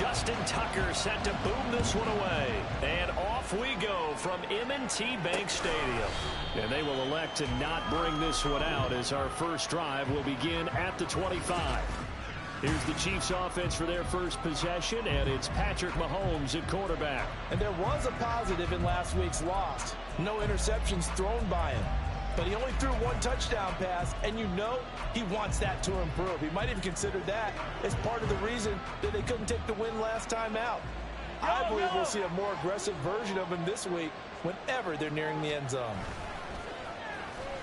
Justin Tucker set to boom this one away. And off we go from M&T Bank Stadium. And they will elect to not bring this one out as our first drive will begin at the 25. Here's the Chiefs offense for their first possession, and it's Patrick Mahomes at quarterback. And there was a positive in last week's loss. No interceptions thrown by him. But he only threw one touchdown pass, and you know he wants that to improve. He might even consider that as part of the reason that they couldn't take the win last time out. I believe we'll see a more aggressive version of him this week whenever they're nearing the end zone.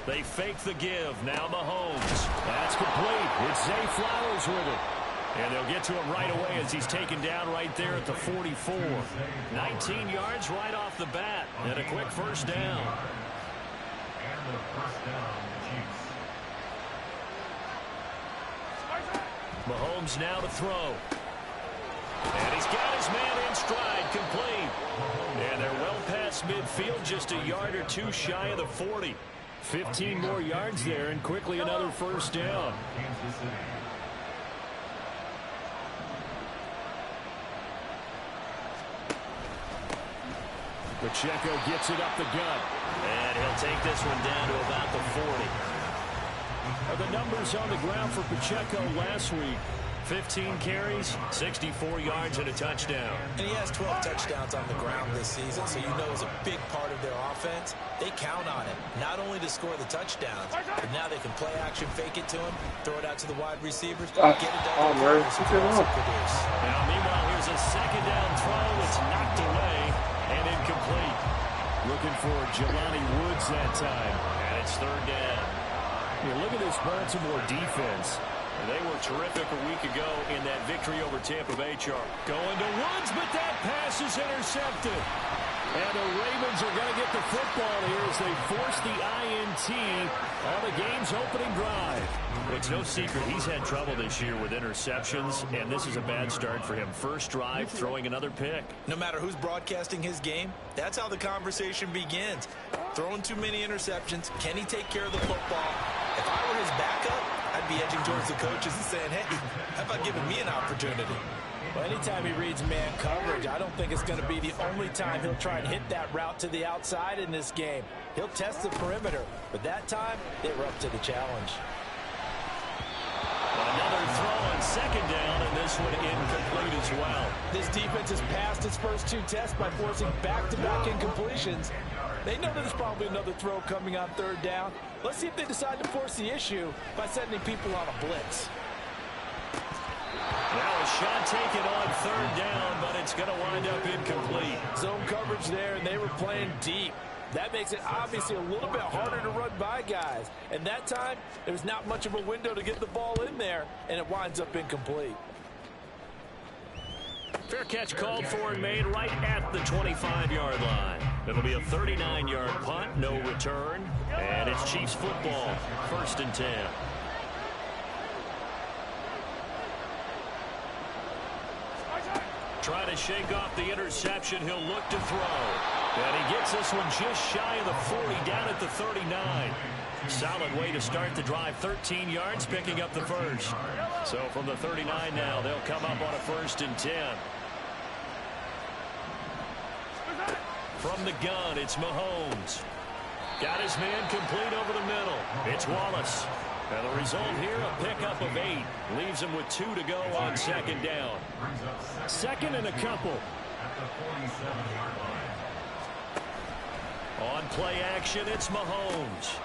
They fake the give. Now Mahomes. That's complete. It's Zay Flowers with it. And they'll get to him right away as he's taken down right there at the 44. 19 yards right off the bat. And a quick first down. Mahomes now to throw. And he's got his man in stride, complete. And they're well past midfield, just a yard or two shy of the 40. 15 more yards there, and quickly another first down. Pacheco gets it up the gut. And he'll take this one down to about the 40. The numbers on the ground for Pacheco last week. 15 carries, 64 yards, and a touchdown. And he has 12 touchdowns on the ground this season, so you know it's a big part of their offense. They count on it, not only to score the touchdowns, but now they can play action, fake it to him, throw it out to the wide receivers, get it done. Now, meanwhile, here's a second down throw. It's knocked away and incomplete. Looking for Jelani Woods that time, and it's third down. Look at this Baltimore defense. They were terrific a week ago in that victory over Tampa Bay. Going to Woods, but that pass is intercepted. And the Ravens are going to get the football here as they force the INT on the game's opening drive. It's no secret he's had trouble this year with interceptions, and this is a bad start for him. First drive, throwing another pick. No matter who's broadcasting his game, that's how the conversation begins. Throwing too many interceptions. Can he take care of the football? If I were his backup, I'd be edging towards the coaches and saying, hey, how about giving me an opportunity? Well, anytime he reads man coverage, I don't think it's going to be the only time he'll try and hit that route to the outside in this game. He'll test the perimeter, but that time, they were up to the challenge. Another throw on second down, and this one incomplete as well. This defense has passed its first two tests by forcing back-to-back incompletions. They know that there's probably another throw coming on third down. Let's see if they decide to force the issue by sending people on a blitz. Now a shot taken on third down, but it's going to wind up incomplete. Zone coverage there, and they were playing deep. That makes it obviously a little bit harder to run by guys. And that time, there was not much of a window to get the ball in there, and it winds up incomplete. Fair catch called for and made right at the 25-yard line. It'll be a 39-yard punt, no return, and it's Chiefs football, 1st and 10. Trying to shake off the interception, he'll look to throw. And he gets this one just shy of the 40, down at the 39. Solid way to start the drive, 13 yards, picking up the first. So from the 39 now, they'll come up on a 1st and 10. From the gun, it's Mahomes. Got his man complete over the middle. It's Wallace. And the result here, a pickup of 8. Leaves him with 2 to go on second down. Second and a couple. On play action, it's Mahomes.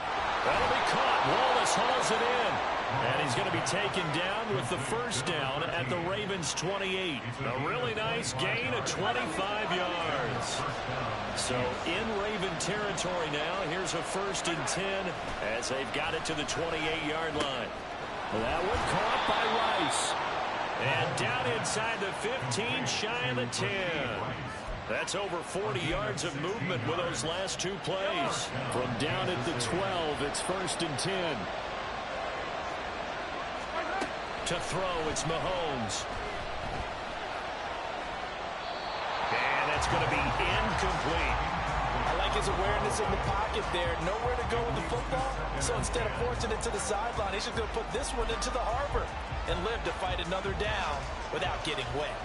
That'll be caught. Wallace hauls it in. And he's going to be taken down with the first down at the Ravens' 28. A really nice gain of 25 yards. So in Raven territory now, here's a 1st and 10 as they've got it to the 28-yard line. That one caught by Rice. And down inside the 15, shy of the 10. That's over 40 yards of movement with those last 2 plays. From down at the 12, it's 1st and 10. To throw, it's Mahomes. And that's going to be incomplete. I like his awareness in the pocket there. Nowhere to go with the football. So instead of forcing it to the sideline, he's just going to put this one into the harbor and live to fight another down without getting wet.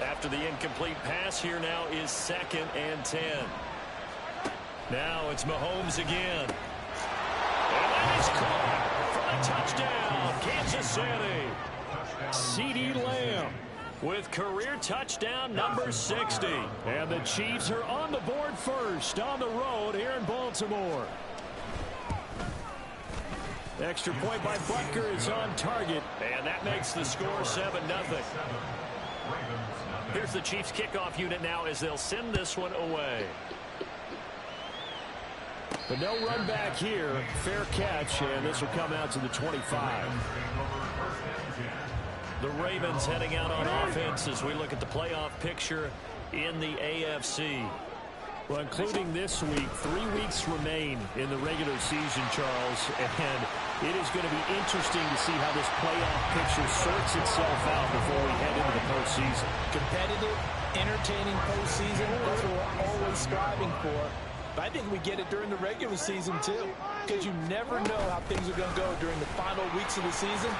After the incomplete pass, here now is 2nd and 10. Now it's Mahomes again. And that is caught for a touchdown, Kansas City. CeeDee Lamb with career touchdown number 60. And the Chiefs are on the board first on the road here in Baltimore. Extra point by Butker is on target, and that makes the score 7-0. Here's the Chiefs kickoff unit now as they'll send this one away. But no run back here. Fair catch, and this will come out to the 25. The Ravens heading out on offense as we look at the playoff picture in the AFC. Well, including this week, 3 weeks remain in the regular season, Charles, and it is going to be interesting to see how this playoff picture sorts itself out before we head into the postseason. Competitive, entertaining postseason, that's what we're always striving for. But I think we get it during the regular season, too, because you never know how things are going to go during the final weeks of the season.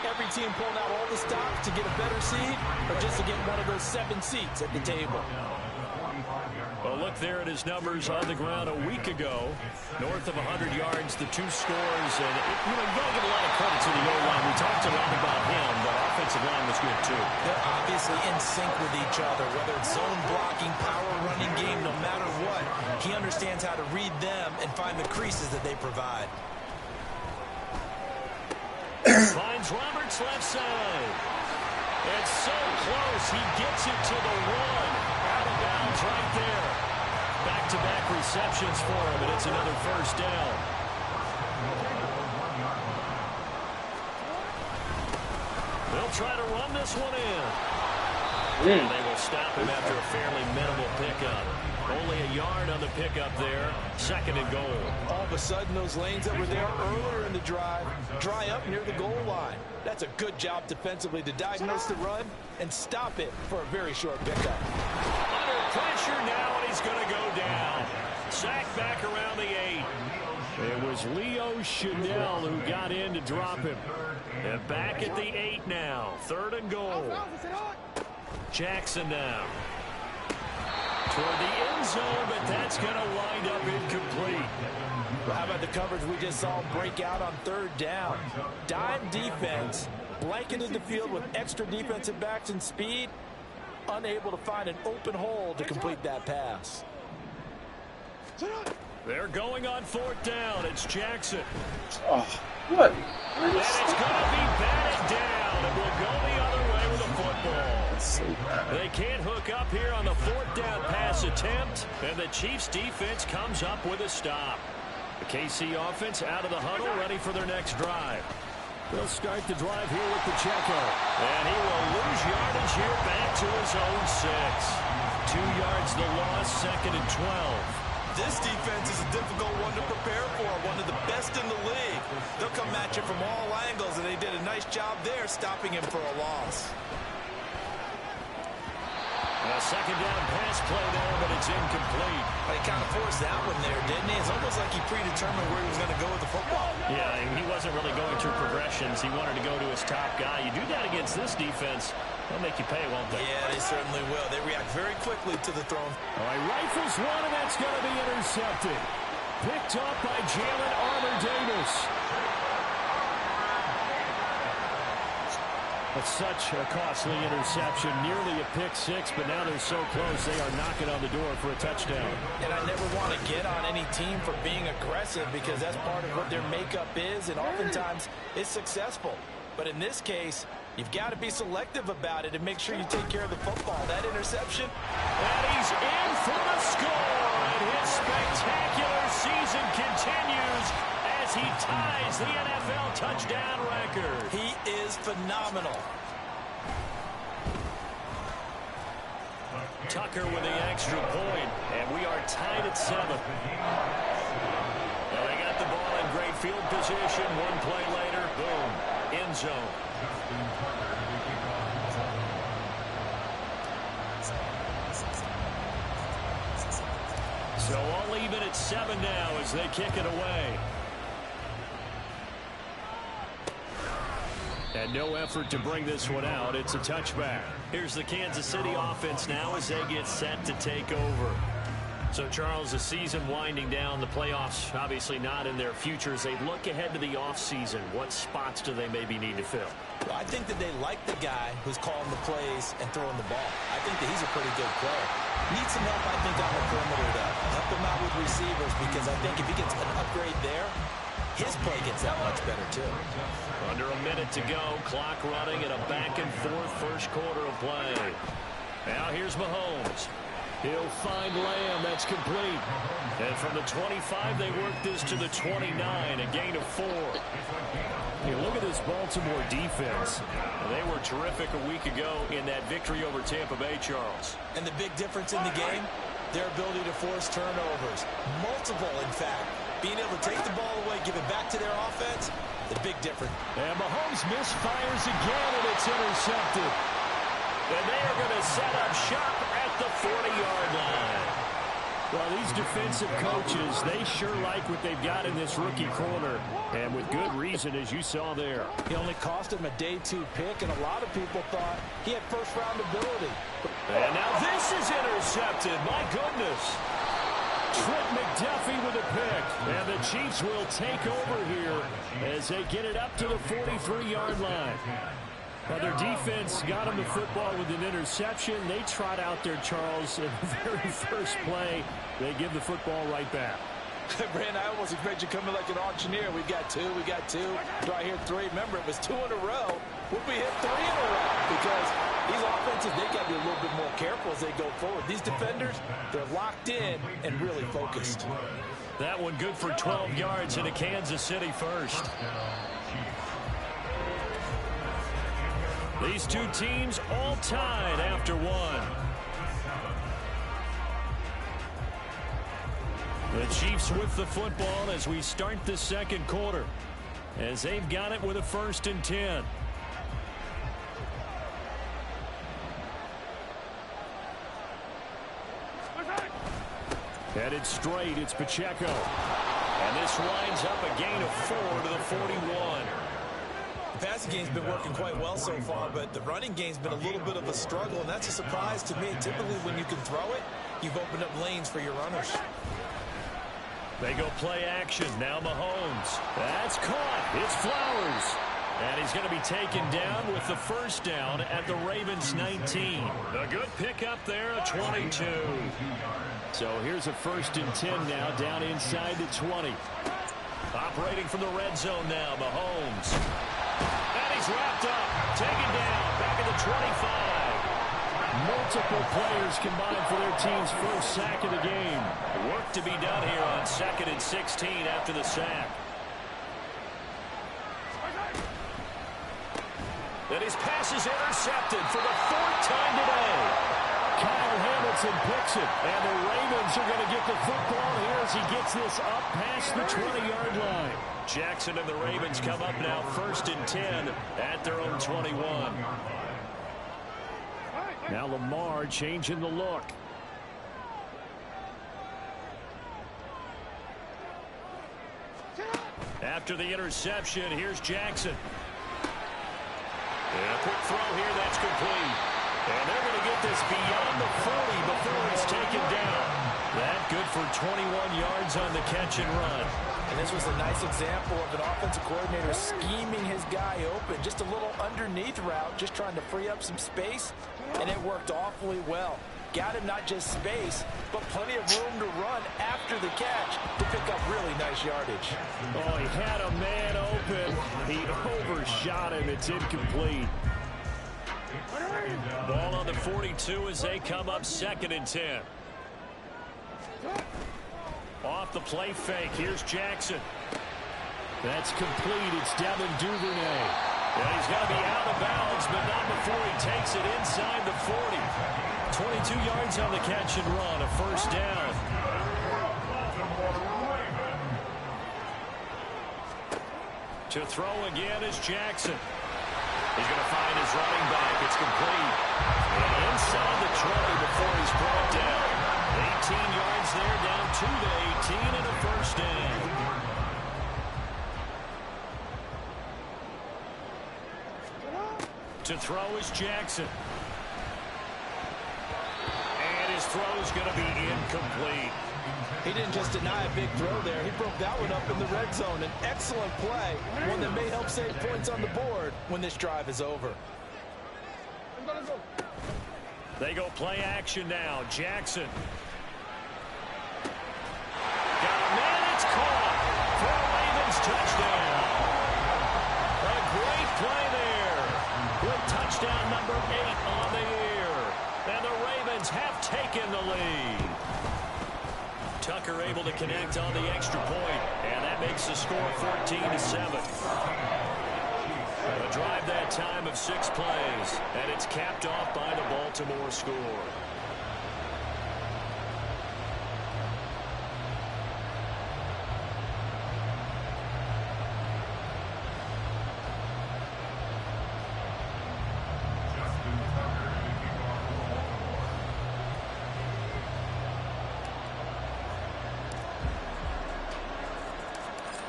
Every team pulling out all the stops to get a better seed or just to get one of those 7 seats at the table. Well, look there at his numbers on the ground a week ago. North of 100 yards, the 2 scores. And, you got to give a lot of credit to the O-line. We talked a lot about him, but offensive line was good, too. They're obviously in sync with each other, whether it's zone blocking, power running game, no matter what. He understands how to read them and find the creases that they provide. Finds Roberts left side. It's so close. He gets it to the 1. Out of bounds right there. Back-to-back receptions for him, and it's another first down. They'll try to run this one in. And they will stop him after a fairly minimal pickup. Only a yard on the pickup there. 2nd and goal. All of a sudden, those lanes that were there earlier in the drive dry up near the goal line. That's a good job defensively to diagnose the run and stop it for a very short pickup. Under pressure now, and he's going to go down. Sacked back around the 8. It was Leo Chanel who got in to drop him. And back at the 8 now. 3rd and goal. Jackson now. Toward the end zone, but that's going to wind up incomplete. Well, how about the coverage we just saw break out on 3rd down? Dime defense, blanketed the field with extra defensive backs and speed, unable to find an open hole to complete that pass. They're going on 4th down. It's Jackson. Oh, what? And it's going to be batted down, and we'll go the other way with the football. So bad. They can't hook up here on the 4th down pass attempt, and the Chiefs defense comes up with a stop. The KC offense out of the huddle, ready for their next drive. They'll start the drive here with Pacheco. And he will lose yardage here back to his own 6. 2 yards the loss, 2nd and 12. This defense is a difficult one to prepare for, one of the best in the league. They'll come at you from all angles, and they did a nice job there stopping him for a loss. A 2nd down pass play there, but it's incomplete. He kind of forced that one there, didn't he? It's almost like he predetermined where he was going to go with the football. Yeah, he wasn't really going through progressions. He wanted to go to his top guy. You do that against this defense, they'll make you pay, won't they? Yeah, they certainly will. They react very quickly to the throw. All right, rifles one, and that's going to be intercepted. Picked up by Jalen Armour-Davis. That's such a costly interception, nearly a pick-6, but now they're so close they are knocking on the door for a touchdown. And I never want to get on any team for being aggressive because that's part of what their makeup is, and oftentimes it's successful. But in this case, you've got to be selective about it and make sure you take care of the football. That interception. And he's in for the score, and his spectacular season continues as he ties the NFL touchdown record. He is phenomenal. Tucker with the extra point, and we are tied at 7. Well, they got the ball in great field position. One play later, boom, end zone. So all even at 7 now as they kick it away. And no effort to bring this one out. It's a touchback. Here's the Kansas City offense now as they get set to take over. So, Charles, the season winding down, the playoffs obviously not in their future. As they look ahead to the offseason, what spots do they maybe need to fill? Well, I think that they like the guy who's calling the plays and throwing the ball. I think that he's a pretty good player. Needs some help, I think, on the perimeter, though. Help him out with receivers, because I think if he gets an upgrade there, his play gets that much better, too. Under a minute to go. Clock running in a back-and-forth first quarter of play. Now here's Mahomes. He'll find Lamb. That's complete. And from the 25, they work this to the 29, a gain of 4. Hey, look at this Baltimore defense. They were terrific a week ago in that victory over Tampa Bay, Charles. And the big difference in the game, their ability to force turnovers. Multiple, in fact. Being able to take the ball away, give it back to their offense, the big difference. And Mahomes misfires again, and it's intercepted. And they are going to set up shop at the 40-yard line. Well, these defensive coaches, they sure like what they've got in this rookie corner, and with good reason, as you saw there. He only cost him a day 2 pick, and a lot of people thought he had first-round ability. And now this is intercepted. My goodness. Trent McDuffie with a pick. And the Chiefs will take over here as they get it up to the 43-yard line. Well, their defense got them the football with an interception. They trot out there, Charles, in the very first play. They give the football right back. Brand, I almost expect you to come in like an auctioneer. We got 2, we got 2. Do I hear 3? Remember, it was 2 in a row. We'll be hit 3 in a row because these offenses, they got to be a little bit more careful as they go forward. These defenders, they're locked in and really focused. That one good for 12 yards into Kansas City first. These two teams all tied after 1. The Chiefs with the football as we start the second quarter, as they've got it with a 1st and 10. Headed straight, it's Pacheco. And this winds up a gain of 4 to the 41. The passing game's been working quite well so far, but the running game's been a little bit of a struggle, and that's a surprise to me. Typically, when you can throw it, you've opened up lanes for your runners. They go play action. Now Mahomes. That's caught. It's Flowers. And he's going to be taken down with the first down at the Ravens 19. A good pickup there, a 22. So here's a 1st and 10 now, down inside the 20. Operating from the red zone now, Mahomes. And he's wrapped up. Taken down, back at the 25. Multiple players combined for their team's first sack of the game. Work to be done here on 2nd and 16 after the sack. And his pass is intercepted for the 4th time today. Kyle Hamilton picks it, and the Ravens are going to get the football here as he gets this up past the 20-yard line. Jackson and the Ravens come up now 1st and 10 at their own 21. Now Lamar changing the look. After the interception, here's Jackson. And a quick throw here, that's complete. And they're going to get this beyond the 40 before it's taken down. That good for 21 yards on the catch and run. And this was a nice example of an offensive coordinator scheming his guy open. Just a little underneath route, just trying to free up some space, and it worked awfully well. Got him not just space, but plenty of room to run after the catch to pick up really nice yardage. Oh, he had a man open. He overshot him. It's incomplete. Ball on the 42 as they come up 2nd and 10. Off the play fake. Here's Jackson. That's complete. It's Devin Duvernay. And he's going to be out of bounds, but not before he takes it inside the 40. 22 yards on the catch and run. A 1st down. To throw again is Jackson. He's going to find his running back. It's complete. And inside the 20 before he's brought down. 18 yards there, down 2 to 18 and a 1st down. To throw is Jackson. And his throw is going to be incomplete. He didn't just deny a big throw there. He broke that one up in the red zone. An excellent play, one that may help save points on the board when this drive is over. They go play action now. Jackson. Got a man, it's caught for a Ravens touchdown. A great play there with touchdown number 8 on the year. And the Ravens have taken the lead. Tucker able to connect on the extra point, and that makes the score 14-7. A drive that time of 6 plays, and it's capped off by the Baltimore score.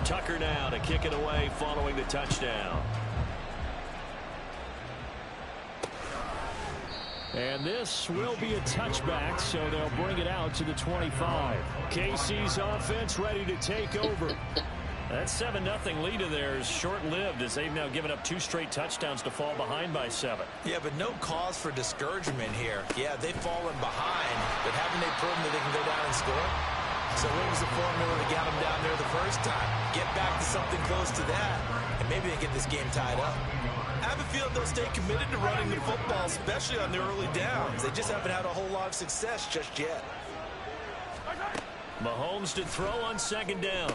Tucker now to kick it away following the touchdown. And this will be a touchback, so they'll bring it out to the 25. KC's offense ready to take over. That 7-0 lead of theirs short-lived as they've now given up 2 straight touchdowns to fall behind by 7. Yeah, but no cause for discouragement here. Yeah, they've fallen behind, but haven't they proven that they can go down and score? So what was the formula that got them down there the first time? Get back to something close to that, and maybe they get this game tied up. I have a feeling they'll stay committed to running the football, especially on their early downs. They just haven't had a whole lot of success just yet. Mahomes to throw on 2nd down.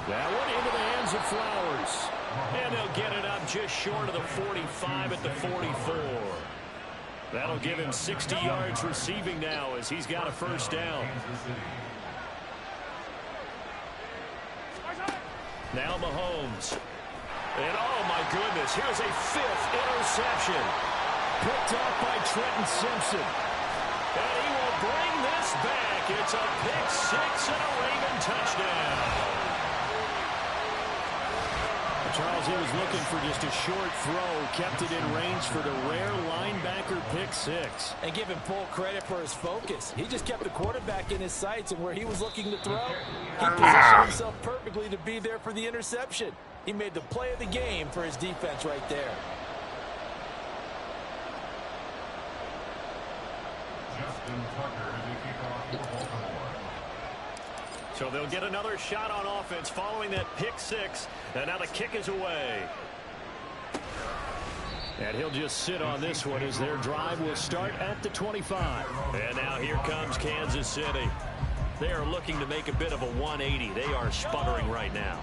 That one into the hands of Flowers. And they'll get it up just short of the 45 at the 44. That'll give him 60 yards receiving now as he's got a 1st down. Now Mahomes. And oh my goodness, here's a 5th interception. Picked off by Trenton Simpson. And he will bring this back. It's a pick 6 and a Raven touchdown. Charles, he was looking for just a short throw, kept it in range for the rare linebacker pick 6. And give him full credit for his focus. He just kept the quarterback in his sights, and where he was looking to throw, he positioned himself perfectly to be there for the interception. He made the play of the game for his defense right there. Justin Tucker to kick off for Baltimore. So they'll get another shot on offense following that pick 6. And now the kick is away. And he'll just sit on this one as their drive will start at the 25. And now here comes Kansas City. They are looking to make a bit of a 180. They are sputtering right now.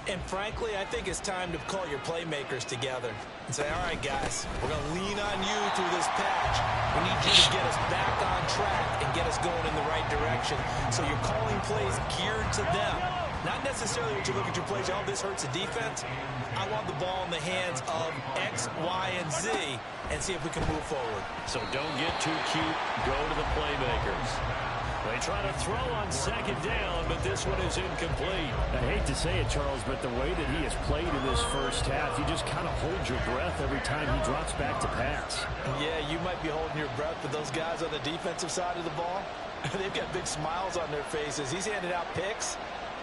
And frankly, I think it's time to call your playmakers together and say, all right, guys, we're going to lean on you through this patch. We need you to get us back on track and get us going in the right direction. So you're calling plays geared to them. Not necessarily what you look at your plays, oh, this hurts the defense. I want the ball in the hands of X, Y, and Z and see if we can move forward. So don't get too cute. Go to the playmakers. They try to throw on 2nd down, but this one is incomplete. I hate to say it, Charles, but the way that he has played in this first half, you just kind of hold your breath every time he drops back to pass. Yeah, you might be holding your breath, but those guys on the defensive side of the ball, they've got big smiles on their faces. He's handing out picks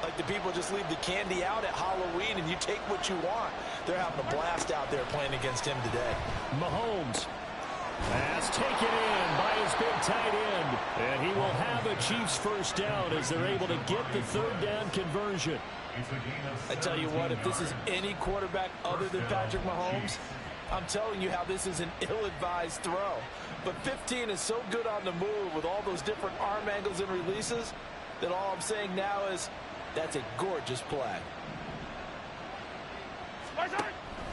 like the people just leave the candy out at Halloween and you take what you want. They're having a blast out there playing against him today. Mahomes. Pass taken in by his big tight end. And he will have a Chiefs 1st down as they're able to get the 3rd down conversion. I tell you what, if this is any quarterback other than Patrick Mahomes, I'm telling you how this is an ill-advised throw. But 15 is so good on the move with all those different arm angles and releases that all I'm saying now is that's a gorgeous play.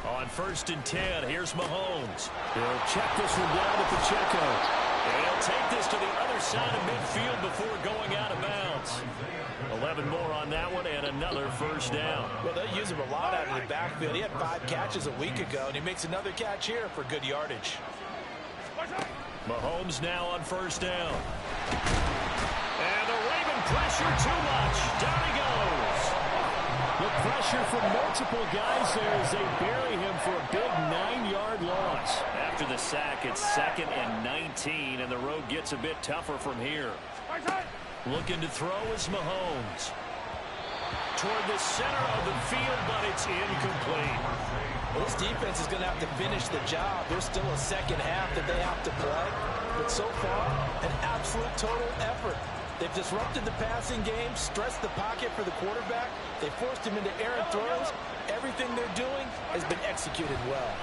On 1st and 10, here's Mahomes. He'll check this one down to Pacheco. And he'll take this to the other side of midfield before going out of bounds. 11 more on that one and another 1st down. Well, they use him a lot out of the backfield. He had 5 catches a week ago, and he makes another catch here for good yardage. Mahomes now on 1st down. And the Raven pressure too much. Down he goes. The pressure from multiple guys there as they bury him for a big 9-yard loss. After the sack, it's 2nd and 19, and the road gets a bit tougher from here. Looking to throw is Mahomes. Toward the center of the field, but it's incomplete. Well, this defense is going to have to finish the job. There's still a second half that they have to play. But so far, an absolute total effort. They've disrupted the passing game, stressed the pocket for the quarterback. They forced him into errant throws. Everything they're doing has been executed well.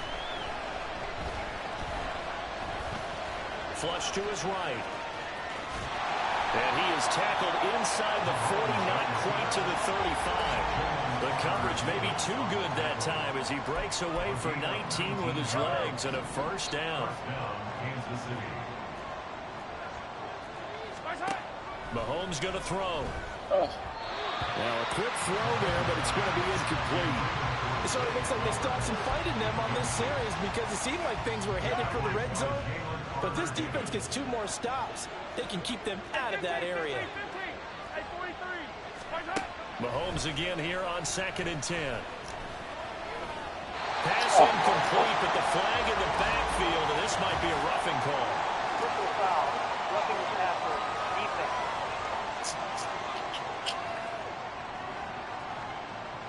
Flush to his right. And he is tackled inside the 40, not quite to the 35. The coverage may be too good that time as he breaks away for 19 with his legs and a first down. Mahomes going to throw. Now a quick throw there, but it's going to be incomplete. It sort of looks like they stopped some fight in them on this series because it seemed like things were headed for the red zone. But this defense gets 2 more stops. They can keep them out of that area. Mahomes again here on 2nd and 10. Pass incomplete, but the flag in the backfield, and this might be a roughing call. Triple foul. Roughing the passer. Defense.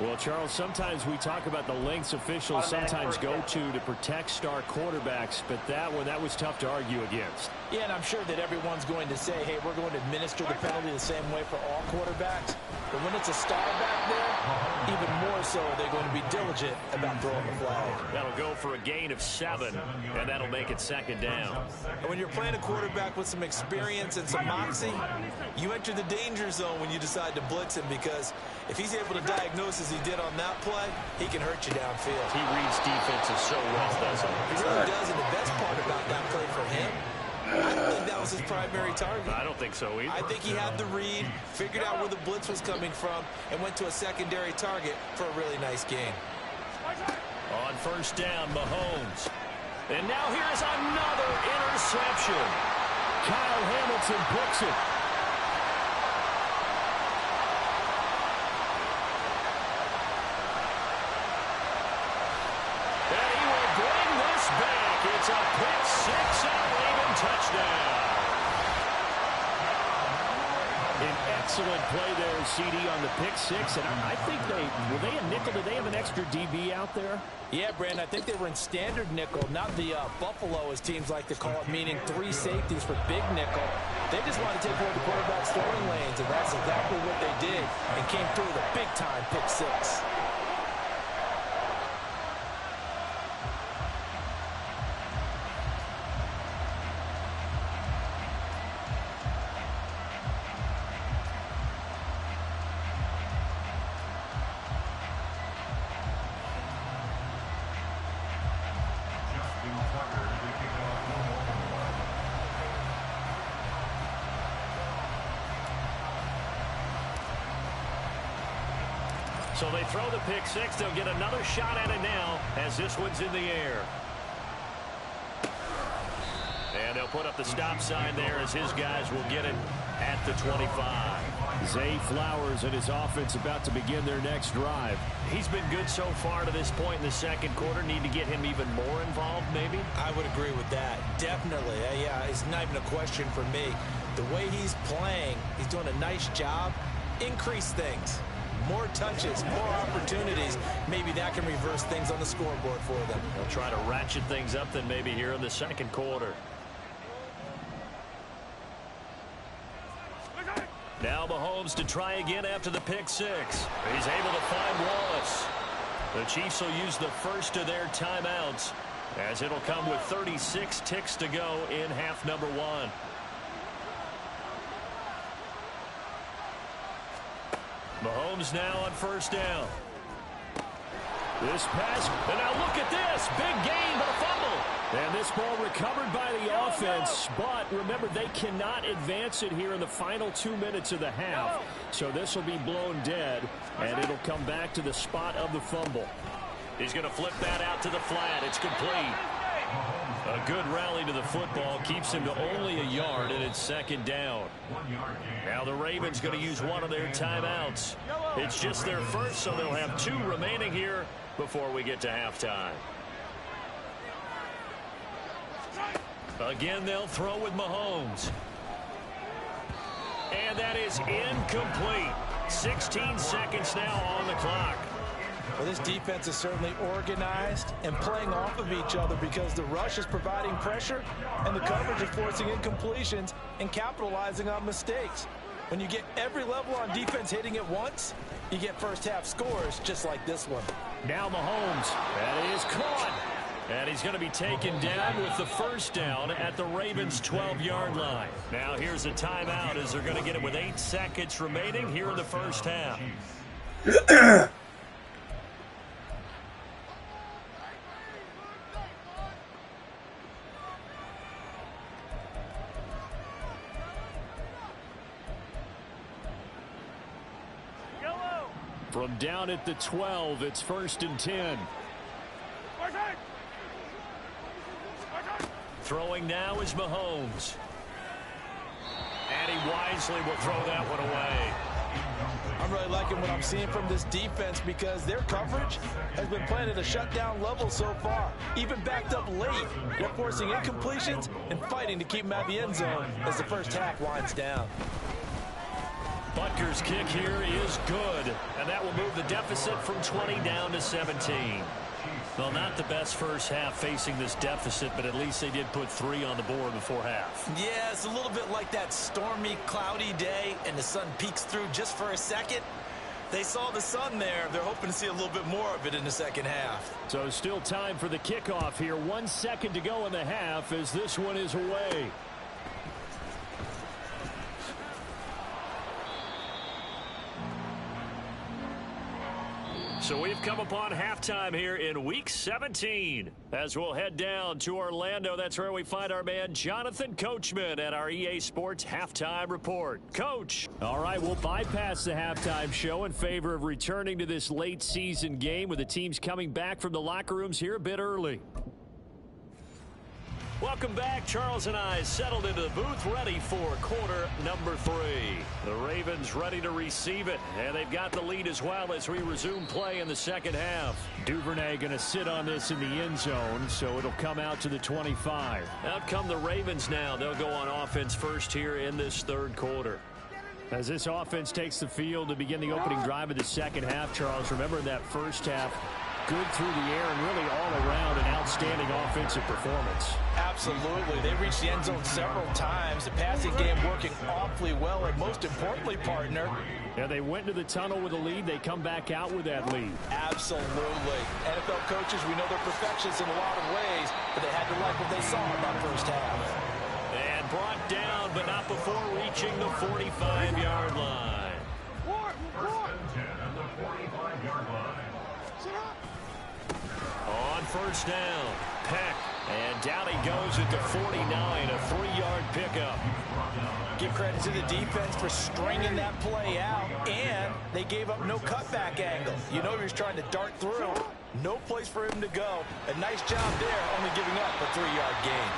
Well, Charles, sometimes we talk about the lengths officials sometimes go to protect star quarterbacks, but that was tough to argue against. Yeah, and I'm sure that everyone's going to say, hey, we're going to administer the penalty the same way for all quarterbacks. But when it's a star back there, even more so are they going to be diligent about throwing the flag. That'll go for a gain of 7, and that'll make it 2nd down. And when you're playing a quarterback with some experience and some moxie, you enter the danger zone when you decide to blitz him, because if he's able to diagnose as he did on that play, he can hurt you downfield. He reads defenses so well, doesn't he? He really does, and the best part about that play for him, I don't think that was his primary target. I don't think so either. I think he had the read, figured out where the blitz was coming from, and went to a secondary target for a really nice game. On first down, Mahomes. And now here's another interception. Kyle Hamilton picks it. And he will bring this back. It's a pick 6 and a Raven touchdown. An excellent play there, CD, on the pick 6. And I think were they a nickel? Did they have an extra DB out there? Yeah, Brandon, I think they were in standard nickel, not the Buffalo, as teams like to call it, meaning 3 safeties for big nickel. They just wanted to take away the quarterback's throwing lanes, and that's exactly what they did, and came through with a big-time pick 6. So they throw the pick 6. They'll get another shot at it now as this one's in the air. And they'll put up the stop sign there as his guys will get it at the 25. Zay Flowers and his offense about to begin their next drive. He's been good so far to this point in the second quarter. Need to get him even more involved, maybe? I would agree with that. Definitely. Yeah, it's not even a question for me. The way he's playing, he's doing a nice job. Increase things. More touches, more opportunities. Maybe that can reverse things on the scoreboard for them. They'll try to ratchet things up then maybe here in the second quarter. Now Mahomes to try again after the pick 6. He's able to find Wallace. The Chiefs will use the first of their timeouts as it'll come with 36 ticks to go in half number 1. Mahomes now on first down. This pass, and now look at this. Big gain, but a fumble. And this ball recovered by the offense, but remember, they cannot advance it here in the final 2 minutes of the half. So this will be blown dead, and it'll come back to the spot of the fumble. He's going to flip that out to the flat. It's complete. A good rally to the football keeps him to only a yard, and it's second down. Now the Ravens going to use one of their timeouts. It's just their first, so they'll have 2 remaining here before we get to halftime. Again, they'll throw with Mahomes. And that is incomplete. 16 seconds now on the clock. Well, this defense is certainly organized and playing off of each other because the rush is providing pressure and the coverage is forcing incompletions and capitalizing on mistakes. When you get every level on defense hitting at once, you get first half scores just like this one. Now Mahomes. That is caught. And he's going to be taken down with the first down at the Ravens' 12-yard line. Now here's a timeout as they're going to get it with 8 seconds remaining here in the first half. From down at the 12, it's 1st and 10. Throwing now is Mahomes. And he wisely will throw that one away. I'm really liking what I'm seeing from this defense because their coverage has been playing at a shutdown level so far. Even backed up late, they're forcing incompletions and fighting to keep them out of the end zone as the first half winds down. Butker's kick here is good, and that will move the deficit from 20 down to 17. Well, not the best first half facing this deficit, but at least they did put 3 on the board before half. Yeah, it's a little bit like that stormy, cloudy day, and the sun peeks through just for a second. They saw the sun there. They're hoping to see a little bit more of it in the second half. So still time for the kickoff here. 1 second to go in the half as this one is away. So we've come upon halftime here in Week 17. As we'll head down to Orlando, that's where we find our man Jonathan Coachman at our EA Sports Halftime Report. Coach. All right, we'll bypass the halftime show in favor of returning to this late season game with the teams coming back from the locker rooms here a bit early. Welcome back. Charles and I settled into the booth ready for quarter number 3. The Ravens ready to receive it, and they've got the lead as well as we resume play in the second half. Duvernay going to sit on this in the end zone, so it'll come out to the 25. Out come the Ravens now. They'll go on offense first here in this third quarter. As this offense takes the field to begin the opening drive of the second half, Charles, remember in that first half, good through the air and really all around an outstanding offensive performance. Absolutely. They reached the end zone several times. The passing game working awfully well, and most importantly, partner. Yeah, they went to the tunnel with a lead. They come back out with that lead. Absolutely. NFL coaches, we know they're perfectionists in a lot of ways, but they had to like what they saw in that first half. And brought down, but not before reaching the 45-yard line. On first down, Peck, and down he goes at the 49, a 3-yard pickup. Give credit to the defense for stringing that play out, and they gave up no cutback angle. You know he was trying to dart through. No place for him to go. A nice job there, only giving up a 3-yard gain.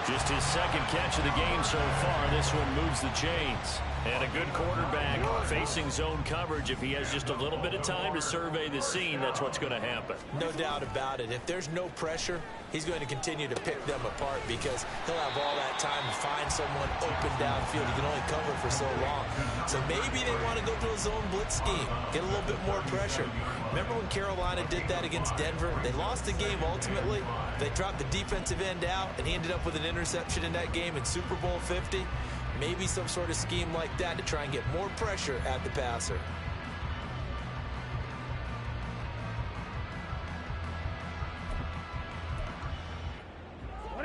Just his second catch of the game so far. This one moves the chains. And a good quarterback facing zone coverage. If he has just a little bit of time to survey the scene, that's what's going to happen. No doubt about it. If there's no pressure, he's going to continue to pick them apart because he'll have all that time to find someone open downfield. He can only cover for so long. So maybe they want to go to a zone blitz scheme, get a little bit more pressure. Remember when Carolina did that against Denver? They lost the game ultimately. They dropped the defensive end out, and he ended up with an interception in that game in Super Bowl 50. Maybe some sort of scheme like that to try and get more pressure at the passer.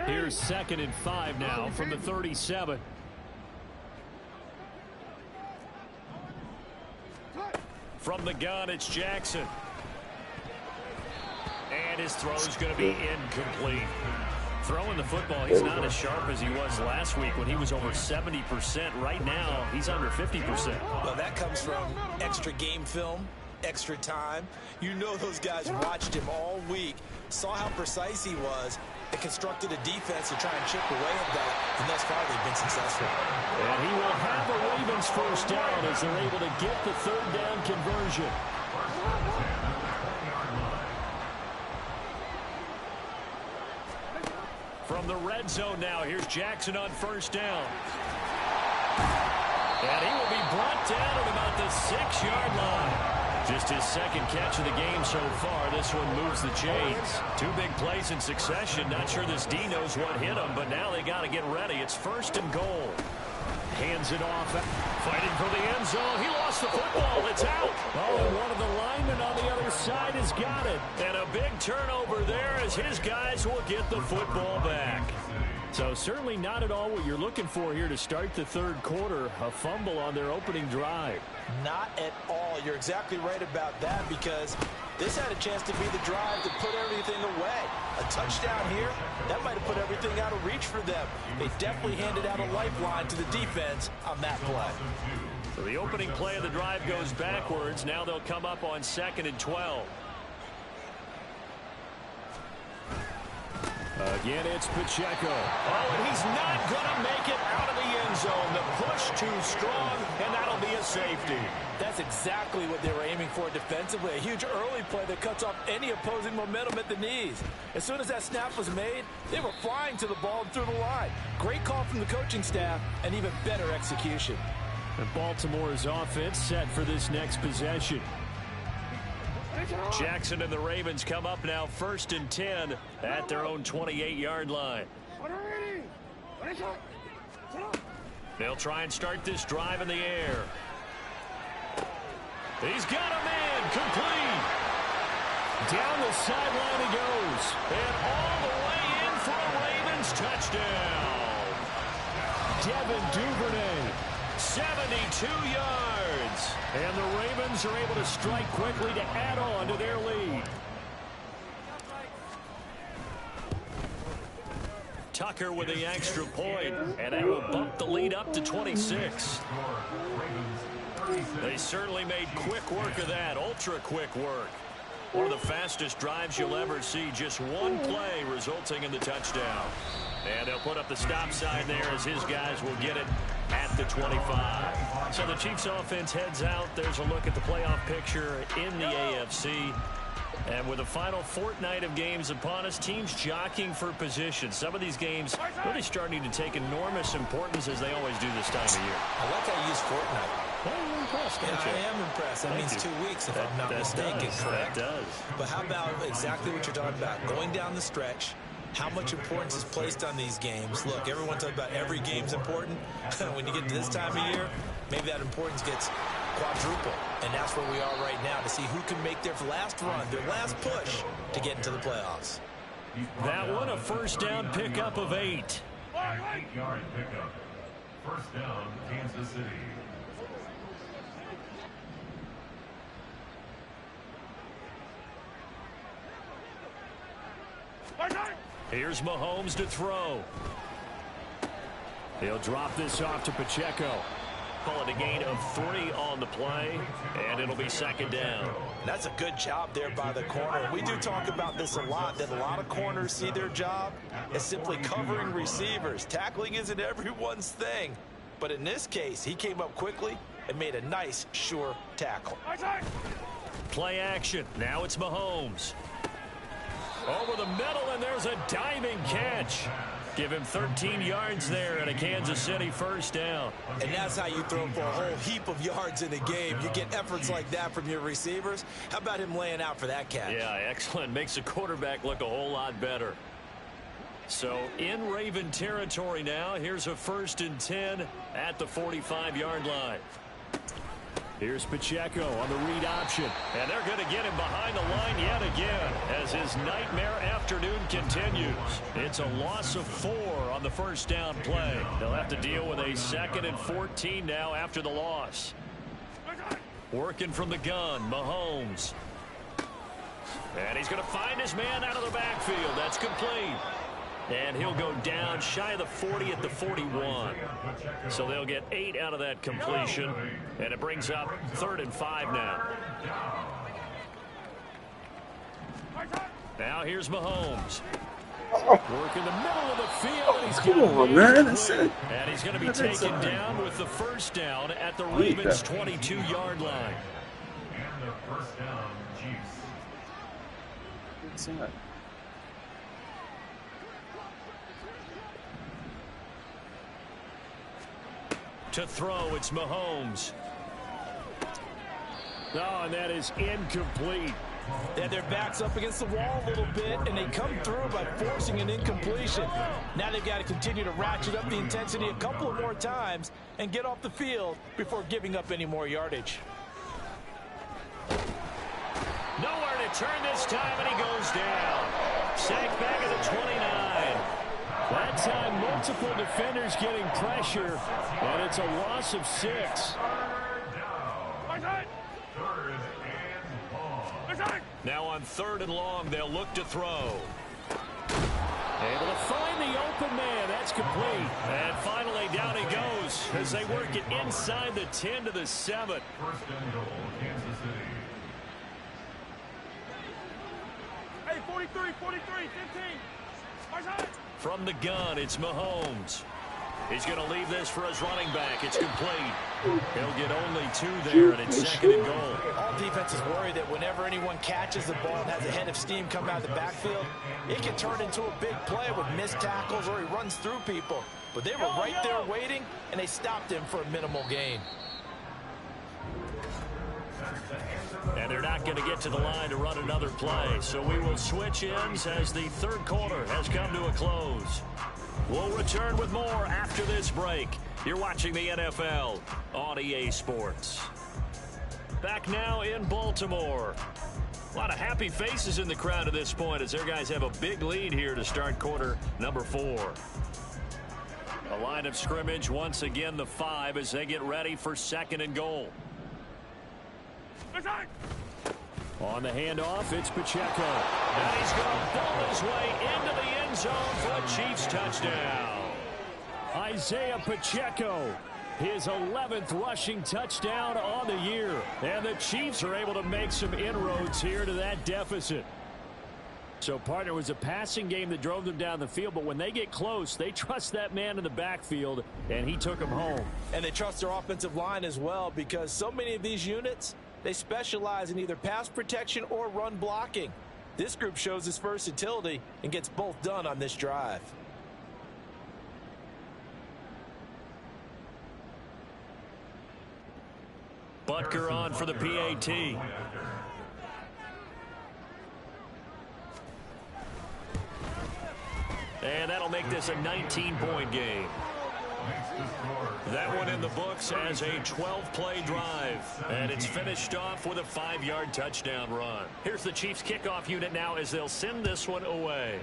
Here's 2nd and 5 now from the 37. From the gun, it's Jackson. And his throw's going to be incomplete. Throwing the football, he's not as sharp as he was last week when he was over 70%. Right now, he's under 50%. Well, that comes from extra game film, extra time. You know those guys watched him all week, saw how precise he was, and constructed a defense to try and chip away at that, and thus far they've been successful. And he will have the Ravens first down as they're able to get the third down conversion. From the red zone now, here's Jackson on first down. And he will be brought down at about the 6-yard line. Just his second catch of the game so far. This one moves the chains. 2 big plays in succession. Not sure this D knows what hit him, but now they got to get ready. It's first and goal. Hands it off. Fighting for the end zone. He lost the football. It's out. Oh, and one of the linemen on the other side has got it. And a big turnover there as his guys will get the football back. So certainly not at all what you're looking for here to start the third quarter. A fumble on their opening drive. Not at all. You're exactly right about that, because this had a chance to be the drive to put everything away. A touchdown here, that might have put everything out of reach for them. They definitely handed out a lifeline to the defense on that play. So the opening play of the drive goes backwards. Now they'll come up on 2nd and 12. Again, it's Pacheco. Oh, and he's not going to make it out of the end zone. The push too strong, and that'll be a safety. That's exactly what they were aiming for defensively. A huge early play that cuts off any opposing momentum at the knees. As soon as that snap was made, they were flying to the ball and through the line. Great call from the coaching staff, and even better execution. And Baltimore's offense set for this next possession. Jackson and the Ravens come up now 1st and 10 at their own 28-yard line. They'll try and start this drive in the air. He's got a man complete. Down the sideline he goes. And all the way in for a Ravens touchdown. Devin Duvernay, 72 yards. And the Ravens are able to strike quickly to add on to their lead. Tucker with the extra point, and that will bump the lead up to 26. They certainly made quick work of that, ultra quick work. One of the fastest drives you'll ever see, just one play resulting in the touchdown. And they'll put up the stop sign there as his guys will get it at the 25. So the Chiefs offense heads out. There's a look at the playoff picture in the AFC. And with the final fortnight of games upon us, teams jockeying for position. Some of these games really starting to take enormous importance, as they always do this time of year. I like how you use fortnight. Well, you're impressed, Yeah, aren't you? I am impressed. That means 2 weeks, if I'm not mistaken, correct? That does. But how about exactly what you're talking about? Going down the stretch, how much importance is placed on these games. Look, everyone talks about every game's important. When you get to this time of year, maybe that importance gets quadruple. And that's where we are right now, to see who can make their last run, their last push to get into the playoffs. That one, a first down pickup of 8. 8-yard pickup. First down, Kansas City. Here's Mahomes to throw. He'll drop this off to Pacheco. Call it a gain of 3 on the play, and it'll be 2nd down. That's a good job there by the corner. We do talk about this a lot, that a lot of corners see their job as simply covering receivers. Tackling isn't everyone's thing. But in this case, he came up quickly and made a nice, sure tackle. Play action. Now it's Mahomes. Over the middle, and there's a diving catch. Give him 13 yards there and a Kansas City first down. And that's how you throw for a whole heap of yards in a game. You get efforts like that from your receivers. How about him laying out for that catch? Yeah, excellent. Makes the quarterback look a whole lot better. So in Raven territory now, here's a 1st and 10 at the 45-yard line. Here's Pacheco on the read option. And they're going to get him behind the line yet again as his nightmare afternoon continues. It's a loss of 4 on the first down play. They'll have to deal with a 2nd and 14 now after the loss. Working from the gun, Mahomes. And he's going to find his man out of the backfield. That's complete. And he'll go down shy of the 40 at the 41. So they'll get 8 out of that completion. And it brings up 3rd and 5 now. Now here's Mahomes. Working the middle of the field, and he's Come got on, it man. That's complete. it. And he's going to be That's taken it. down with the first down at the Need Ravens' that. 22-yard line. And the first down, Chiefs. Inside. To throw, it's Mahomes. Oh, and that is incomplete. Yeah, their back's up against the wall a little bit, and they come through by forcing an incompletion. Now they've got to continue to ratchet up the intensity a couple of more times and get off the field before giving up any more yardage. Nowhere to turn this time, and he goes down. Sacked back at the 29. That time, multiple defenders getting pressure, and it's a loss of 6. Now on 3rd and long, they'll look to throw. Able to find the open man. That's complete. And finally, down he goes as they work it inside the 10 to the 7. 1st and goal, Kansas City. Hey, 43, 43, 15. From the gun, it's Mahomes. He's going to leave this for his running back. It's complete. He'll get only 2 there, and it's 2nd and goal. All defenses worry that whenever anyone catches the ball and has a head of steam come out of the backfield, it can turn into a big play with missed tackles or he runs through people. But they were right there waiting, and they stopped him for a minimal gain. And they're not going to get to the line to run another play. So we will switch ends as the 3rd quarter has come to a close. We'll return with more after this break. You're watching the NFL on EA Sports. Back now in Baltimore. A lot of happy faces in the crowd at this point as their guys have a big lead here to start quarter number 4. A line of scrimmage once again the 5 as they get ready for 2nd and goal. On the handoff, it's Pacheco. And he's going to ball his way into the end zone for a Chiefs touchdown. Isaiah Pacheco, his 11th rushing touchdown on the year. And the Chiefs are able to make some inroads here to that deficit. So, partner, it was a passing game that drove them down the field, but when they get close, they trust that man in the backfield, and he took them home. And they trust their offensive line as well because so many of these units, they specialize in either pass protection or run blocking. This group shows its versatility and gets both done on this drive. Butker on for the PAT. And that'll make this a 19-point game. That one in the books as a 12-play drive. And it's finished off with a 5-yard touchdown run. Here's the Chiefs kickoff unit now as they'll send this one away.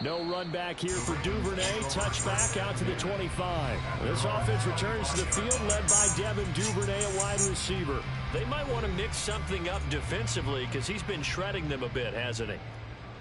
No run back here for Duvernay. Touchback out to the 25. This offense returns to the field led by Devin Duvernay, a wide receiver. They might want to mix something up defensively because he's been shredding them a bit, hasn't he?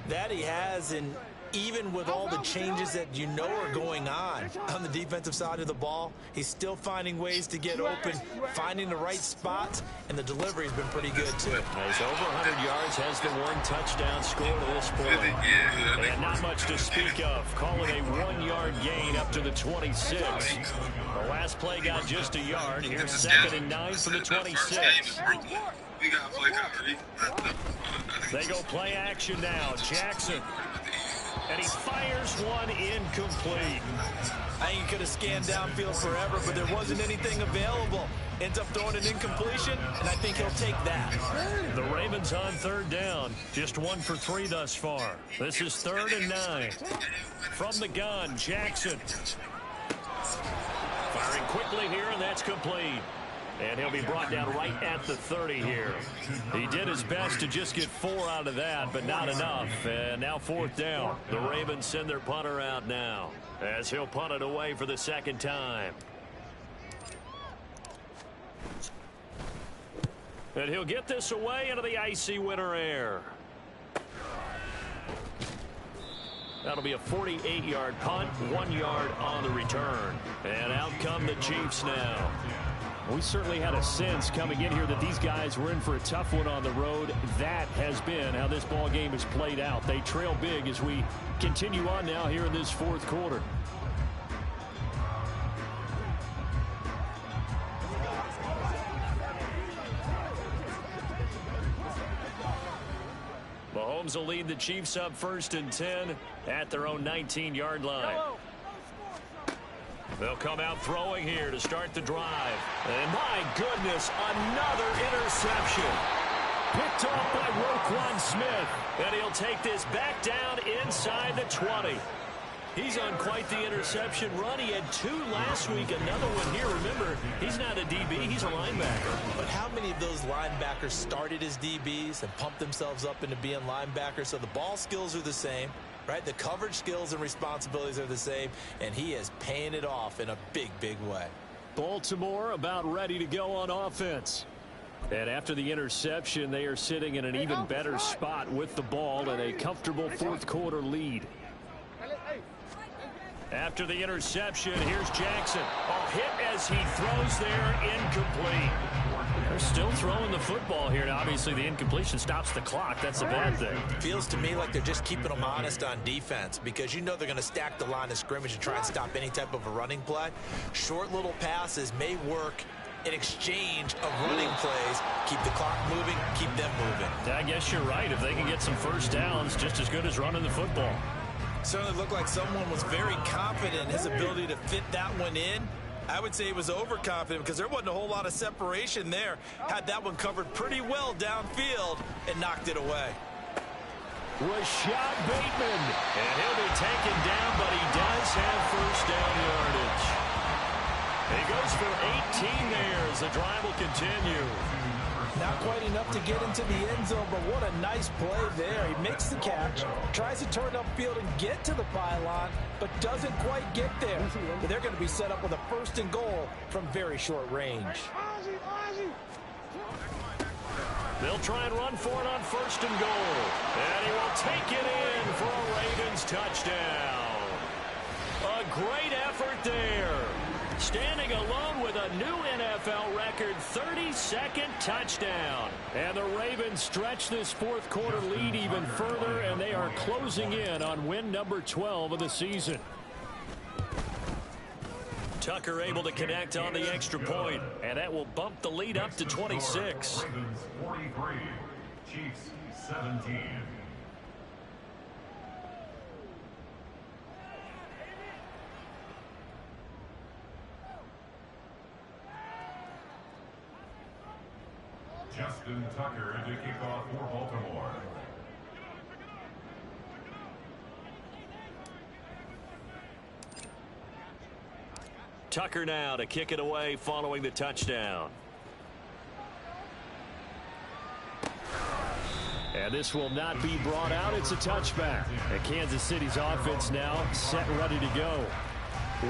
That he has, and even with all the changes that you know are going on the defensive side of the ball, he's still finding ways to get open, finding the right spots, and the delivery's been pretty good too. He's over 100 yards, has the 1 touchdown score to this point. And not much to speak of. Call it a 1-yard gain up to the 26. The last play got just a yard. Here's 2nd and 9 from the 26. We got play coverage. They go play action now. Jackson. And he fires one incomplete. I think he could have scanned downfield forever, but there wasn't anything available. Ends up throwing an incompletion, and I think he'll take that. The Ravens on 3rd down. Just 1 for 3 thus far. This is 3rd and 9. From the gun, Jackson. Firing quickly here, and that's complete. And he'll be brought down right at the 30 here. He did his best to just get 4 out of that, but not enough. And now 4th down. The Ravens send their punter out now as he'll punt it away for the 2nd time. And he'll get this away into the icy winter air. That'll be a 48-yard punt, 1 yard on the return. And out come the Chiefs now. We certainly had a sense coming in here that these guys were in for a tough one on the road. That has been how this ball game has played out. They trail big as we continue on now here in this fourth quarter. Mahomes will lead the Chiefs up 1st and 10 at their own 19-yard line. They'll come out throwing here to start the drive. And my goodness, another interception. Picked off by Roquan Smith. And he'll take this back down inside the 20. He's on quite the interception run. He had 2 last week, another one here. Remember, he's not a DB, he's a linebacker. But how many of those linebackers started as DBs and pumped themselves up into being linebackers? So the ball skills are the same, right? The coverage skills and responsibilities are the same, and he is paying it off in a big, big way. Baltimore about ready to go on offense. And after the interception, they are sitting in an even better spot with the ball and a comfortable fourth quarter lead. After the interception, here's Jackson. A hit as he throws there, incomplete. They're still throwing the football here. Now, obviously, the incompletion stops the clock. That's a bad thing. Feels to me like they're just keeping them honest on defense because you know they're going to stack the line of scrimmage and try and stop any type of a running play. Short little passes may work in exchange of running plays. Keep the clock moving, keep them moving. I guess you're right. If they can get some first downs, just as good as running the football. Certainly looked like someone was very confident in his ability to fit that one in. I would say he was overconfident because there wasn't a whole lot of separation there. Had that one covered pretty well downfield and knocked it away. Rashad Bateman. And he'll be taken down, but he does have first down yardage. He goes for 18 there as the drive will continue. Not quite enough to get into the end zone, but what a nice play there. He makes the catch, tries to turn upfield and get to the pylon, but doesn't quite get there. But they're going to be set up with a 1st and goal from very short range. They'll try and run for it on 1st and goal. And he will take it in for a Ravens touchdown. A great effort there. Standing alone with a new NFL record 32nd touchdown. And the Ravens stretch this fourth quarter lead even further, and they are closing in on win number 12 of the season. Tucker able to connect on the extra point, and that will bump the lead up to 26. Ravens 43, Chiefs 17. Justin Tucker to kick off for Baltimore. Tucker now to kick it away following the touchdown. And this will not be brought out. It's a touchback. And Kansas City's offense now set and ready to go.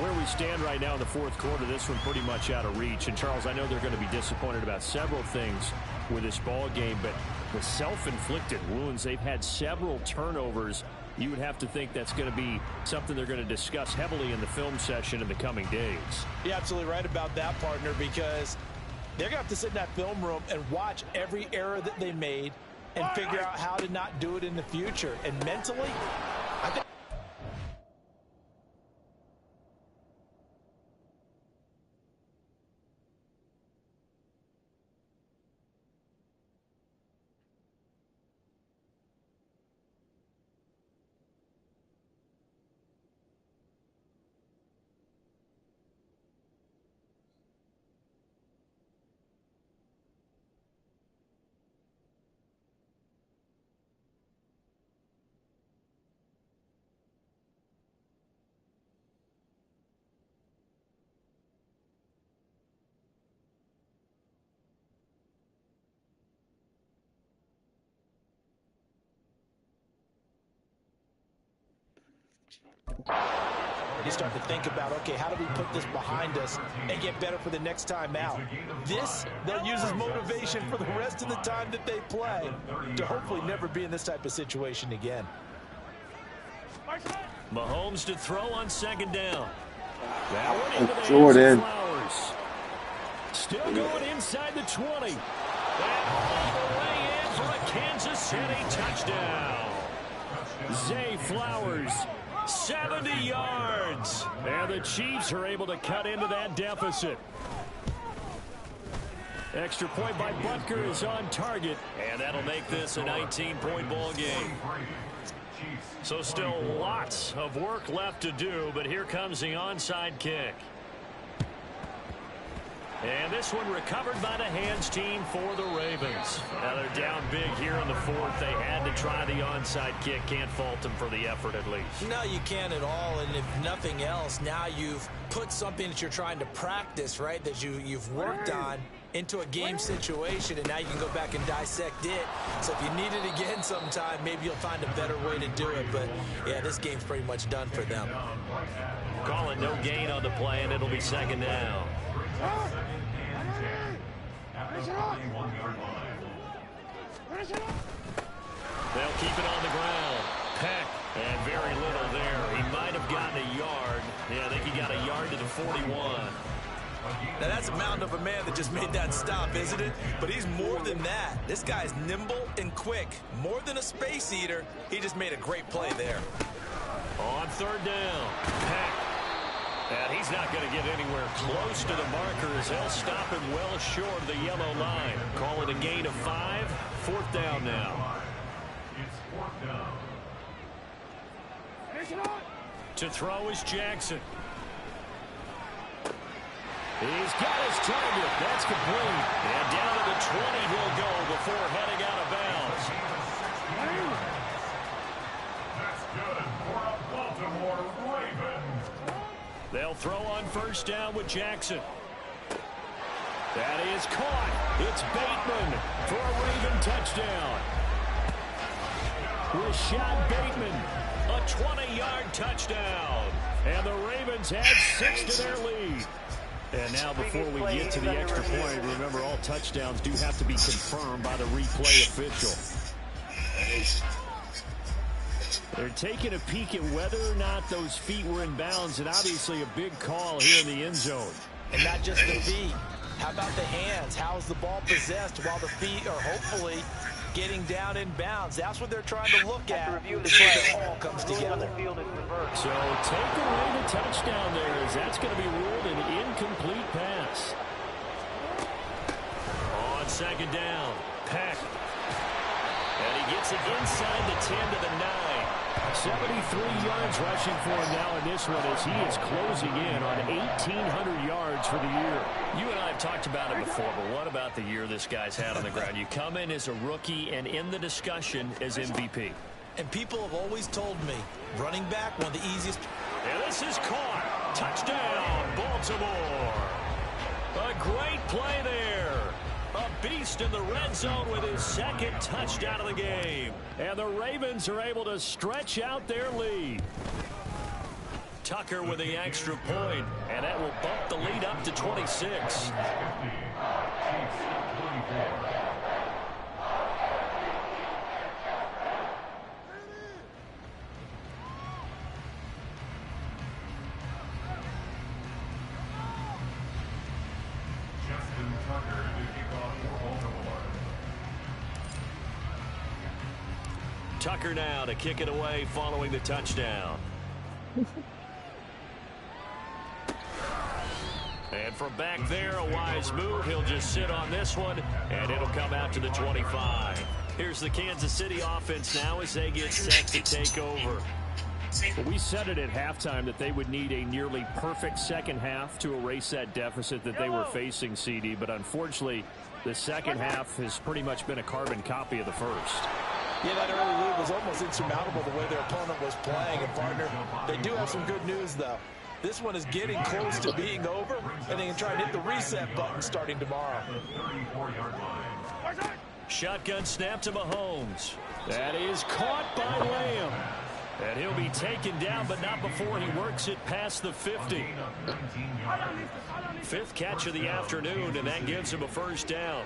Where we stand right now in the fourth quarter, this one pretty much out of reach. And, Charles, I know they're going to be disappointed about several things with this ball game, but the self-inflicted wounds, they've had several turnovers. You would have to think that's going to be something they're going to discuss heavily in the film session in the coming days. You're absolutely right about that, partner, because they're going to have to sit in that film room and watch every error that they made and figure out how to not do it in the future. And mentally, I think you start to think about, okay, how do we put this behind us and get better for the next time out? This, they'll use as motivation for the rest of the time that they play to hopefully never be in this type of situation again. Mahomes to throw on 2nd down. That one into the Jordan. hands of Flowers. Still going inside the 20. And all the way in for a Kansas City touchdown. Zay Flowers, 70 yards. And the Chiefs are able to cut into that deficit. Extra point by Butker is on target. And that'll make this a 19-point ball game. So still lots of work left to do, but here comes the onside kick. And this one recovered by the hands team for the Ravens. Now they're down big here in the fourth. They had to try the onside kick. Can't fault them for the effort at least. No, you can't at all. And if nothing else, now you've put something that you're trying to practice, right, that you've worked on into a game situation, and now you can go back and dissect it. So if you need it again sometime, maybe you'll find a better way to do it. But, yeah, this game's pretty much done for them. Calling no gain on the play, and it'll be second down. They'll keep it on the ground. Peck, and very little there. He might have gotten a yard. Yeah, I think he got a yard to the 41. Now, that's a mountain of a man that just made that stop, isn't it? But he's more than that. This guy's nimble and quick. More than a space eater. He just made a great play there. On third down, Peck. And he's not going to get anywhere close to the markers. He'll stop him well short of the yellow line. Call it a gain of 5. Fourth down now. To throw is Jackson. He's got his target. That's complete. And down to the 20 he'll go before heading out of bounds. That's good for a Baltimore Ravens. They'll throw on first down with Jackson. That is caught. It's Bateman for a Raven touchdown. Rashad Bateman, a 20-yard touchdown. And the Ravens add 6 to their lead. And now before we get to the extra point, remember all touchdowns do have to be confirmed by the replay official. They're taking a peek at whether or not those feet were in bounds, and obviously a big call here in the end zone. And not just the feet. How about the hands? How is the ball possessed while the feet are hopefully getting down in bounds? That's what they're trying to look at before it all comes together. So take away the touchdown there, as that's going to be ruled an incomplete pass. On second down, Peck. And he gets it inside the 10 to the 9. 73 yards rushing for him now in this one, as he is closing in on 1,800 yards for the year. You and I have talked about it before, but what about the year this guy's had on the ground? You come in as a rookie and in the discussion as MVP. And people have always told me, running back, one of the easiest. And this is caught. Touchdown, Baltimore. A great play there. A beast in the red zone with his second touchdown of the game. And the Ravens are able to stretch out their lead. Tucker with the extra point, and that will bump the lead up to 26. Tucker now to kick it away following the touchdown. And from back there, a wise move. He'll just sit on this one, and it'll come out to the 25. Here's the Kansas City offense now as they get set to take over. Well, we said it at halftime that they would need a nearly perfect second half to erase that deficit that they were facing, CD. But unfortunately, the second half has pretty much been a carbon copy of the first. Yeah, that early lead was almost insurmountable the way their opponent was playing. And, partner, they do have some good news, though. This one is getting close to being over, and they can try and hit the reset button starting tomorrow. Shotgun snap to Mahomes. That is caught by Lamb. And he'll be taken down, but not before he works it past the 50. Fifth catch of the afternoon, and that gives him a first down.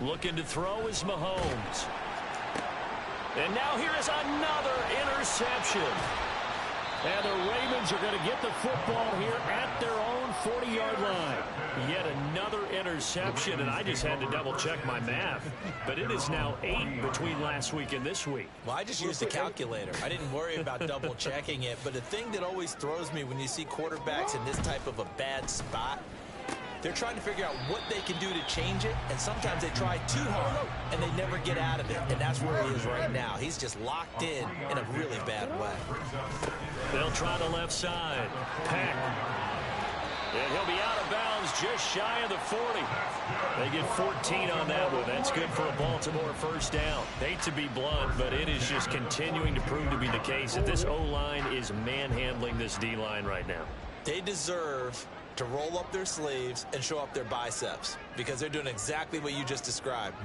Looking to throw is Mahomes. And now here is another interception. And the Ravens are going to get the football here at their own 40-yard line. Yet another interception, and I just had to double-check my math. But it is now 8 between last week and this week. Well, I just used a calculator. I didn't worry about double-checking it. But the thing that always throws me when you see quarterbacks in this type of a bad spot, they're trying to figure out what they can do to change it, and sometimes they try too hard, and they never get out of it, and that's where he is right now. He's just locked in a really bad way. They'll try the left side. Peck. And he'll be out of bounds just shy of the 40. They get 14 on that one. That's good for a Baltimore first down. Hate to be blunt, but it is just continuing to prove to be the case that this O-line is manhandling this D-line right now. They deserve to roll up their sleeves and show up their biceps because they're doing exactly what you just described.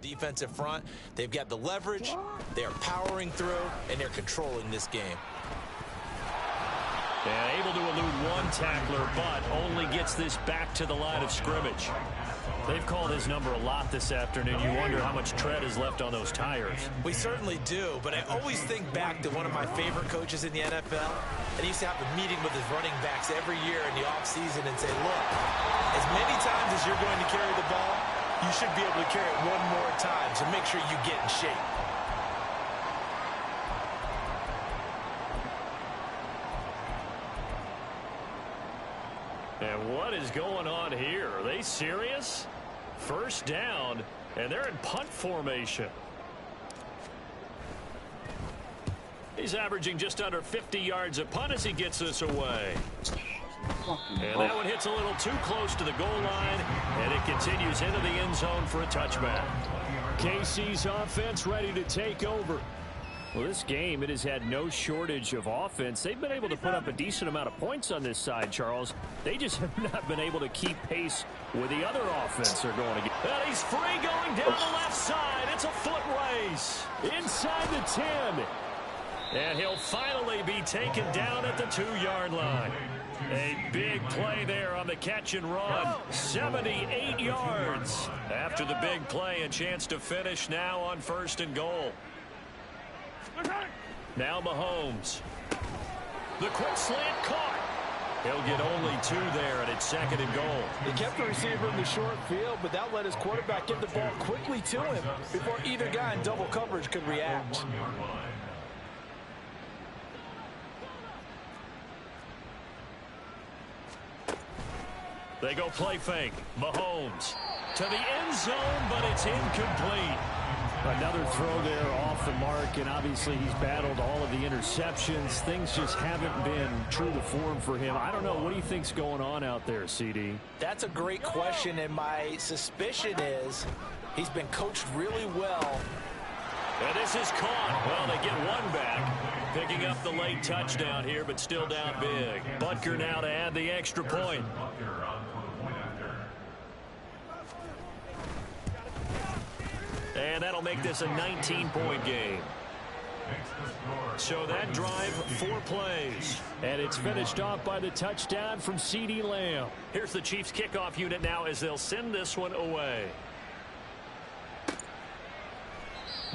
Defensive front, they've got the leverage, they're powering through, and they're controlling this game. And able to elude one tackler, but only gets this back to the line of scrimmage. They've called his number a lot this afternoon. You wonder how much tread is left on those tires. We certainly do, but I always think back to one of my favorite coaches in the NFL, and he used to have a meeting with his running backs every year in the offseason and say, look, as many times as you're going to carry the ball, you should be able to carry it one more time, so make sure you get in shape. And what is going on here? Are they serious? First down, and they're in punt formation. He's averaging just under 50 yards a punt as he gets this away. And that one hits a little too close to the goal line, and it continues into the end zone for a touchback. KC's offense ready to take over. Well, this game, it has had no shortage of offense. They've been able to put up a decent amount of points on this side, Charles. They just have not been able to keep pace with the other offense they're going to get. And he's free going down the left side. It's a foot race inside the 10. And he'll finally be taken down at the 2-yard line. A big play there on the catch and run. 78 yards. After the big play, a chance to finish now on 1st and goal. Now Mahomes. The quick slant caught. He'll get only 2 there, and it's 2nd and goal. He kept the receiver in the short field, but that let his quarterback get the ball quickly to him before either guy in double coverage could react. They go play fake. Mahomes to the end zone, but it's incomplete. Another throw there off the mark, and obviously he's battled all of the interceptions. Things just haven't been true to form for him. I don't know. What do you think's going on out there, CD? That's a great question, and my suspicion is he's been coached really well. And this is caught. Well, they get one back. Picking up the late touchdown here, but still down big. Butker now to add the extra point. And that'll make this a 19-point game. So that drive, 4 plays. And it's finished off by the touchdown from CeeDee Lamb. Here's the Chiefs kickoff unit now as they'll send this one away.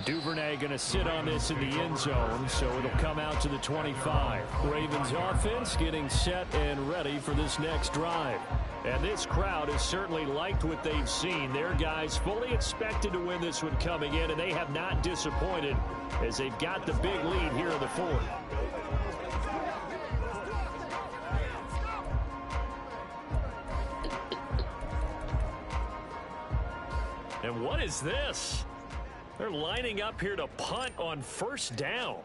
Duvernay going to sit on this in the end zone, so it'll come out to the 25. Ravens offense getting set and ready for this next drive. And this crowd has certainly liked what they've seen. Their guys fully expected to win this one coming in, and they have not disappointed as they've got the big lead here in the 4th. And what is this? They're lining up here to punt on 1st down.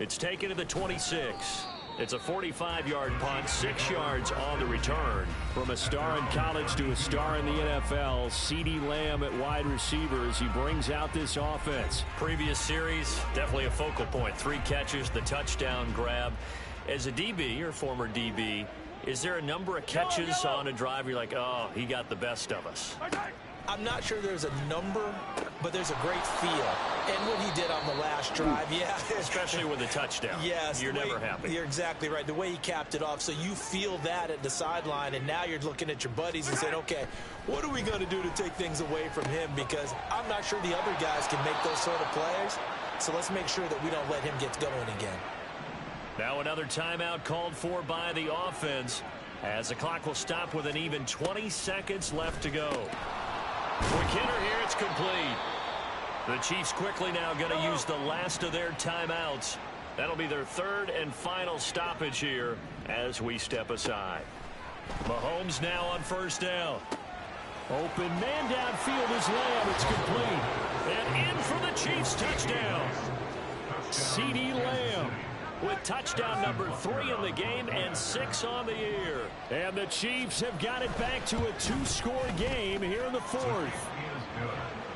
It's taken to the 26. It's a 45-yard punt, 6 yards on the return. From a star in college to a star in the NFL, CeeDee Lamb at wide receiver as he brings out this offense. Previous series, definitely a focal point. 3 catches, the touchdown grab. As a DB, or former DB, is there a number of catches on a drive you're like, oh, he got the best of us? I'm not sure there's a number, but there's a great feel. And what he did on the last drive, yeah. Especially with a touchdown. Yes. You're never happy. You're exactly right. The way he capped it off, so you feel that at the sideline, and now you're looking at your buddies and saying, okay, what are we going to do to take things away from him? Because I'm not sure the other guys can make those sort of plays. So let's make sure that we don't let him get going again. Now another timeout called for by the offense as the clock will stop with an even 20 seconds left to go. Quick hitter here, it's complete. The Chiefs quickly now going to use the last of their timeouts. That'll be their 3rd and final stoppage here as we step aside. Mahomes now on 1st down. Open man downfield is Lamb. It's complete. And in for the Chiefs touchdown. CeeDee Lamb with touchdown number 3 in the game and 6 on the year. And the Chiefs have got it back to a 2-score game here in the 4th.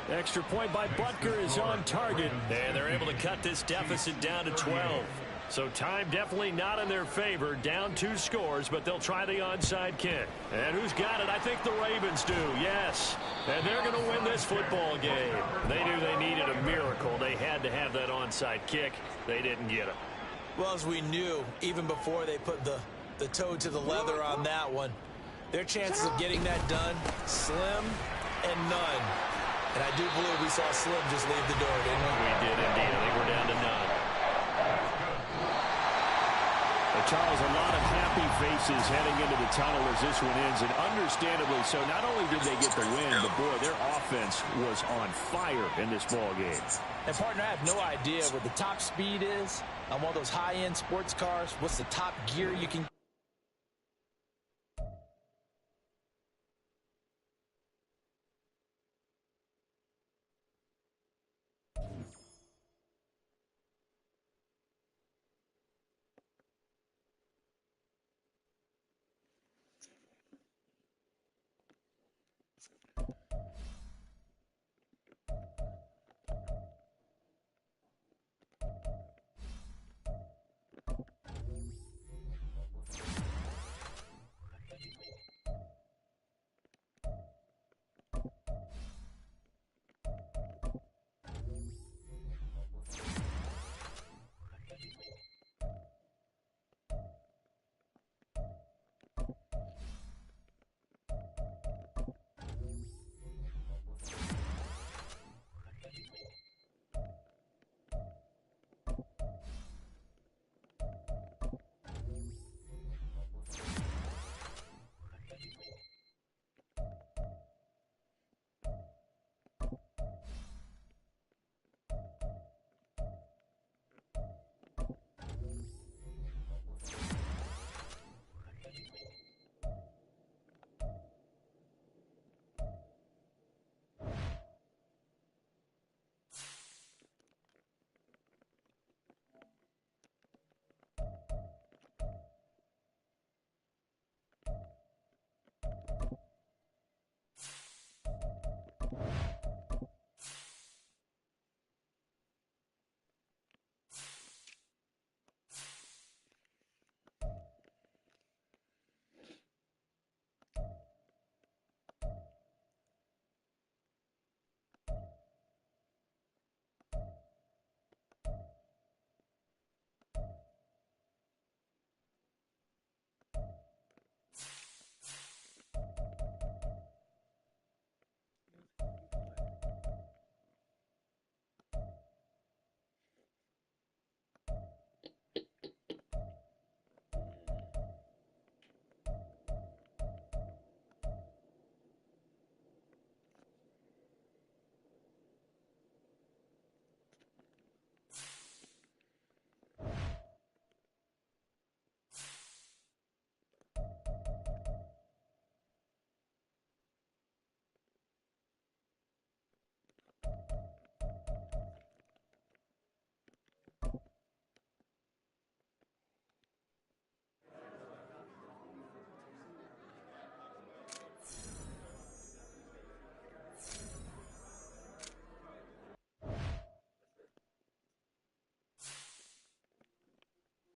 Extra point by Butker is on target. And they're able to cut this deficit down to 12. So time definitely not in their favor. Down 2 scores, but they'll try the onside kick. And who's got it? I think the Ravens do, yes. And they're going to win this football game. They knew they needed a miracle. They had to have that onside kick. They didn't get it. Well, as we knew, even before they put the toe to the leather on that one, their chances of getting that done, slim and none. And I do believe we saw Slim just leave the door, didn't we? We did indeed. I think we're down to none. Charles, a lot of happy faces heading into the tunnel as this one ends, and understandably so. Not only did they get the win, but boy, their offense was on fire in this ball game. And partner, I have no idea what the top speed is on one of those high-end sports cars. What's the top gear you can